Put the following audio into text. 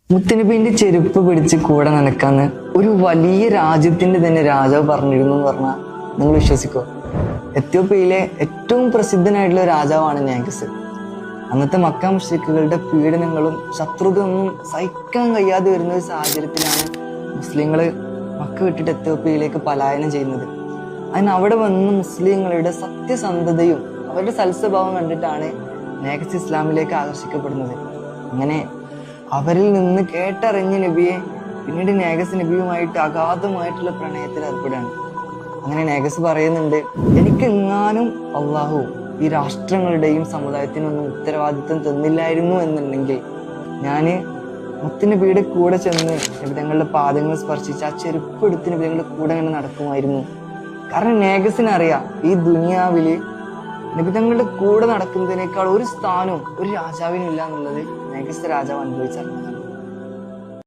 മുത്തനബിന്റെ ചെരുപ്പ് പിടിച്ച് കൂടെ നടക്കാന്ന് ഒരു വലിയ രാജ്യത്തിന്റെ തന്നെ രാജാവ് പറഞ്ഞിരുന്നു എന്ന് പറഞ്ഞാൽ നിങ്ങൾ വിശ്വസിക്കോ? എത്യോപ്യയിലെ ഏറ്റവും പ്രസിദ്ധനായിട്ടുള്ള രാജാവാണ് നേഗസ്. അന്നത്തെ മക്ക മുശ്രിക്കുകളുടെ പീഡനങ്ങളും ശത്രുതയൊന്നും സഹിക്കാൻ കഴിയാതെ വരുന്ന ഒരു സാഹചര്യത്തിലാണ് മുസ്ലിങ്ങൾ മക്ക വിട്ടിട്ട് എത്യോപ്യയിലേക്ക് പലായനം ചെയ്യുന്നത്. അതിന് അവിടെ വന്ന് മുസ്ലിങ്ങളുടെ സത്യസന്ധതയും അവരുടെ സൽസ്വഭാവം കണ്ടിട്ടാണ് നേഗസ് ഇസ്ലാമിലേക്ക് ആകർഷിക്കപ്പെടുന്നത്. അങ്ങനെ അവരിൽ നിന്ന് കേട്ടറിഞ്ഞ നബിയെ പിന്നീട് നേഗസ് നബിയുമായിട്ട് അഗാധമായിട്ടുള്ള പ്രണയത്തിൽ ഏർപ്പെടുകയാണ്. അങ്ങനെ നേഗസ് പറയുന്നുണ്ട്, എനിക്കെങ്ങാനും അള്ളാഹു ഈ രാഷ്ട്രങ്ങളുടെയും സമുദായത്തിനൊന്നും ഉത്തരവാദിത്വം തന്നില്ലായിരുന്നു എന്നുണ്ടെങ്കിൽ ഞാന് മുത്തുനബിയുടെ കൂടെ ചെന്ന് നബിതങ്ങളുടെ പാദങ്ങൾ സ്പർശിച്ച് ആ ചെരുപ്പ് എടുത്ത് നബിതങ്ങളുടെ കൂടെ അങ്ങനെ നടക്കുമായിരുന്നു. കാരണം നേഗസിന് അറിയാം, ഈ ദുനിയാവില് നബിതങ്ങളുടെ കൂടെ നടക്കുന്നതിനേക്കാൾ ഒരു സ്ഥാനവും ഒരു രാജാവിനും ഇല്ല എന്നുള്ളത് നേഗസ് രാജാവ് അനുഭവിച്ചറിഞ്ഞതാണ്.